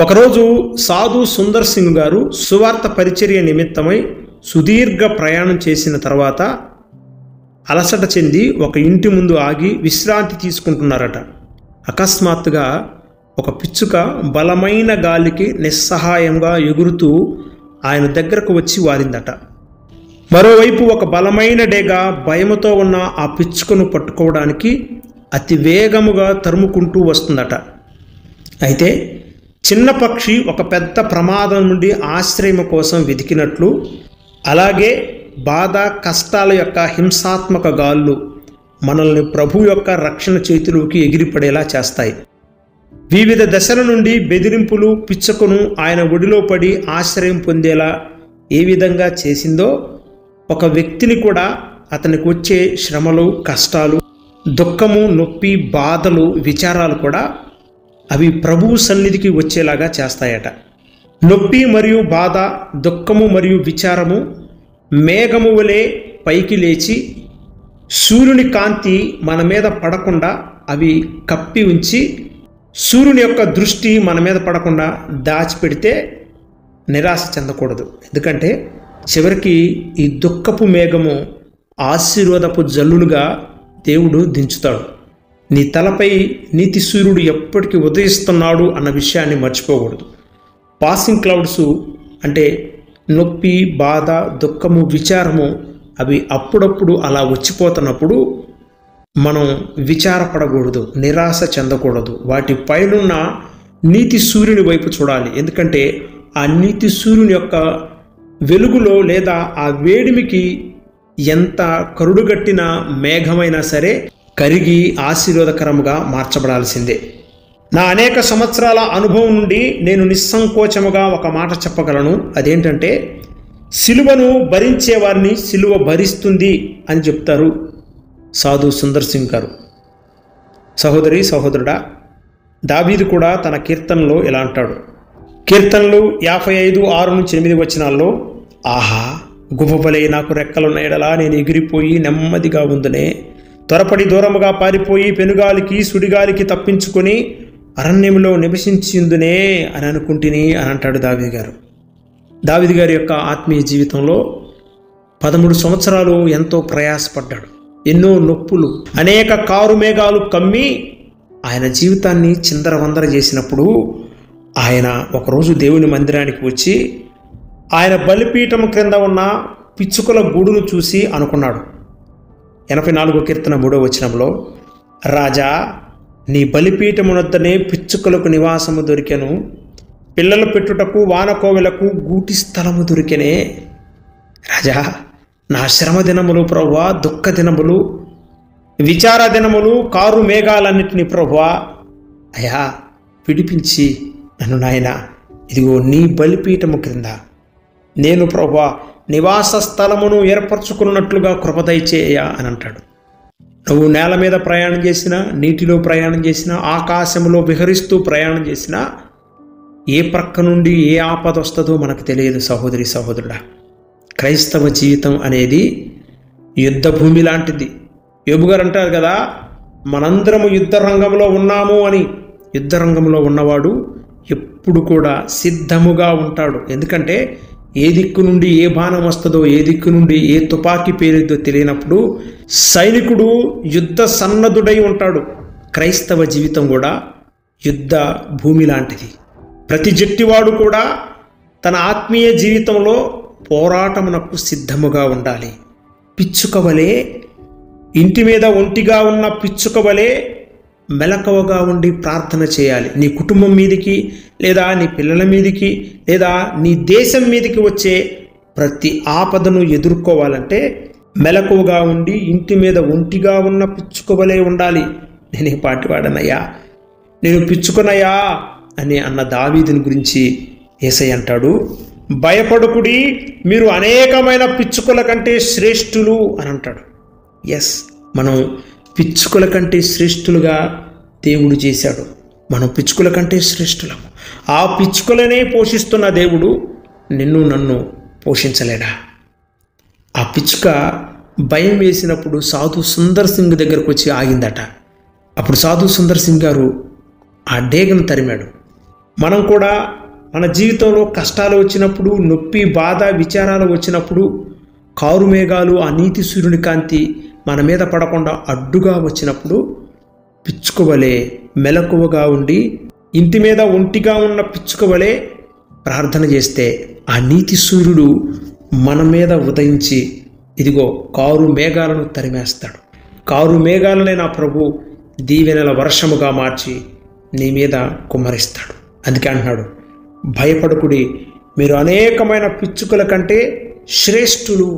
ఒకరోజు సాధు సుందర్ సింగ్ గారు సువార్త పరిచర్య నిమిత్తమై సుదీర్ఘ ప్రయాణం చేసిన తర్వాత అలసట చెంది ఒక ఇంటి ముందు ఆగి విశ్రాంతి తీసుకుంటున్నారట. అకస్మాత్తుగా ఒక పిచ్చుక బలమైన గాలికి నిస్సహాయంగా ఎగురుతూ ఆయన దగ్గరకు వచ్చి వారిందట. మరోవైపు ఒక బలమైన డేగ భయముతో ఉన్న ఆ పిచ్చుకను పట్టుకోవడానికి అతి వేగముగా తరుముకుంటూ వస్తుందట. అయితే చిన్న పక్షి ఒక పెద్ద ప్రమాదం నుండి ఆశ్రయం కోసం వెతికినట్లు, అలాగే బాధ కష్టాల యొక్క హింసాత్మక గాళ్ళు మనల్ని ప్రభు యొక్క రక్షణ చేతిలోకి ఎగిరిపడేలా చేస్తాయి. వివిధ దశల నుండి బెదిరింపులు పిచ్చుకను ఆయన ఒడిలో పడి ఆశ్రయం పొందేలా ఏ విధంగా చేసిందో, ఒక వ్యక్తిని కూడా అతనికి వచ్చే శ్రమలు, కష్టాలు, దుఃఖము, నొప్పి, బాధలు, విచారాలు కూడా అవి ప్రభువు సన్నిధికి వచ్చేలాగా చేస్తాయట. నొప్పి మరియు బాధ, దుఃఖము మరియు విచారము మేఘము వలె పైకి లేచి సూర్యుని కాంతి మన మీద పడకుండా అవి కప్పి ఉంచి, సూర్యుని యొక్క దృష్టి మన మీద పడకుండా దాచిపెడితే నిరాశ చెందకూడదు. ఎందుకంటే చివరికి ఈ దుఃఖపు మేఘము ఆశీర్వాదపు జల్లులుగా దేవుడు దించుతాడు. నీ తలపై నీతి సూర్యుడు ఎప్పటికీ ఉదయిస్తున్నాడు అన్న విషయాన్ని మర్చిపోకూడదు. పాసింగ్ క్లౌడ్స్ అంటే నొప్పి, బాధ, దుఃఖము, విచారము అవి అప్పుడప్పుడు అలా వచ్చిపోతున్నప్పుడు మనం విచారపడకూడదు, నిరాశ చెందకూడదు. వాటి పైనున్న నీతి సూర్యుని వైపు చూడాలి. ఎందుకంటే ఆ నీతి సూర్యుని యొక్క వెలుగులో లేదా ఆ వేడిమికి ఎంత కరుడుగట్టిన మేఘమైనా సరే కరిగి ఆశీర్వాదకరముగా మార్చబడాల్సిందే. నా అనేక సంవత్సరాల అనుభవం నుండి నేను నిస్సంకోచముగా ఒక మాట చెప్పగలను. అదేంటంటే, సిలువను భరించే వారిని సిలువ భరిస్తుంది అని చెప్తారు సాధు సుందర్ సింగ్ గారు. సహోదరి సహోదరుడా, దావీదు కూడా తన కీర్తనలో ఇలా అంటాడు. కీర్తనలు 55:6-8 ఆహా, గువ్వవలే నాకు రెక్కలున్న ఎడలా నేను ఎగిరిపోయి నెమ్మదిగా ఉందునే, త్వరపడి దూరముగా పారిపోయి పెనుగాలికి సుడిగాలికి తప్పించుకొని అరణ్యంలో నివసించిందునే అని అనుకుంటుని అని అంటాడు దావీదు గారు. దావీదు గారి యొక్క ఆత్మీయ జీవితంలో 13 సంవత్సరాలు ఎంతో ప్రయాసపడ్డాడు. ఎన్నో నొప్పులు, అనేక కారు మేఘాలు కమ్మి ఆయన జీవితాన్ని చిందరవందర చేసినప్పుడు ఆయన ఒకరోజు దేవుని మందిరానికి వచ్చి ఆయన బలిపీఠం క్రింద ఉన్న పిచ్చుకల గూడును చూసి అనుకున్నాడు. 84 కీర్తన 3 రాజా, నీ బలిపీఠమునొద్దనే పిచ్చుకలకు నివాసము దొరికెను, పిల్లలు పెట్టుటకు వానకోవెలకు గూటి స్థలము దొరికెనే. రాజా, నా శ్రమ దినములు ప్రభువా, దుఃఖ దినములు, విచార దినములు, కారు మేఘాలన్నిటినీ ప్రభువా అయ్యా విడిపించి నన్ను నాయన ఇదిగో నీ బలిపీఠము క్రింద నేను ప్రభువా నివాస స్థలమును ఏర్పరచుకున్నట్లుగా కృప దయచేయ అని అంటాడు. నువ్వు నేల మీద ప్రయాణం చేసినా, నీటిలో ప్రయాణం చేసినా, ఆకాశంలో విహరిస్తూ ప్రయాణం చేసినా ఏ ప్రక్క నుండి ఏ ఆపద వస్తుందో మనకు తెలియదు. సహోదరి సహోదరుడా, క్రైస్తవ జీవితం అనేది యుద్ధ భూమి లాంటిది. యోబు గారు అంటారు కదా, మనందరము యుద్ధ రంగంలో ఉన్నాము అని. యుద్ధ రంగంలో ఉన్నవాడు ఎప్పుడు కూడా సిద్ధముగా ఉంటాడు. ఎందుకంటే ఏ దిక్కు నుండి ఏ బాణం వస్తుందో, ఏ దిక్కు నుండి ఏ తుపాకీ పేరుద్దో తెలియనప్పుడు సైనికుడు యుద్ధ సన్నద్ధుడై ఉంటాడు. క్రైస్తవ జీవితం కూడా యుద్ధ భూమి లాంటిది. ప్రతి జట్టివాడు కూడా తన ఆత్మీయ జీవితంలో పోరాటమునకు సిద్ధముగా ఉండాలి. పిచ్చుక వలె, ఇంటి మీద ఒంటిగా ఉన్న పిచ్చుక వలె మెలకువగా ఉండి ప్రార్థన చేయాలి. నీ కుటుంబం మీదికి, లేదా నీ పిల్లల మీదికి, లేదా నీ దేశం మీదికి వచ్చే ప్రతి ఆపదను ఎదుర్కోవాలంటే మెలకువగా ఉండి ఇంటి మీద ఒంటిగా ఉన్న పిచ్చుక వలె ఉండాలి. నేను ఈ పాటివాడనయ్యా, నేను పిచ్చుకనయ్యా అని అన్న దావీదుని గురించి యేసయ్య అంటాడు, భయపడుకుడి, మీరు అనేకమైన పిచ్చుకల కంటే శ్రేష్ఠులు అని అంటాడు. ఎస్, మనం పిచ్చుకల కంటే శ్రేష్ఠులుగా దేవుడు చేశాడు. మనం పిచ్చుకల కంటే శ్రేష్ఠులము. ఆ పిచ్చుకలనే పోషిస్తున్న దేవుడు నిన్ను నన్ను పోషించలేడా? ఆ పిచ్చుక భయం వేసినప్పుడు సాధు సుందర్ సింగ్ దగ్గరకు వచ్చి ఆగిందట. అప్పుడు సాధు సుందర్ సింగ్ గారు ఆ డేగను తరిమాడు. మనం కూడా మన జీవితంలో కష్టాలు వచ్చినప్పుడు, నొప్పి, బాధ, విచారాలు వచ్చినప్పుడు కారు మేఘాలు, ఆ నీతి సూర్యుని కాంతి మన మీద పడకుండా అడ్డుగా వచ్చినప్పుడు పిచ్చుకవలే మెలకువగా ఉండి, ఇంటి మీద ఒంటిగా ఉన్న పిచ్చుకవలే ప్రార్థన చేస్తే ఆ నీతి సూర్యుడు మన మీద ఉదయించి ఇదిగో కారు మేఘాలను తరిమేస్తాడు. కారు మేఘాలనే నా ప్రభు దీవెనల వర్షముగా మార్చి నీ మీద కుమ్మరిస్తాడు. అందుకే అంటున్నాడు, భయపడకుడి, మీరు అనేకమైన పిచ్చుకల కంటే శ్రేష్ఠులు.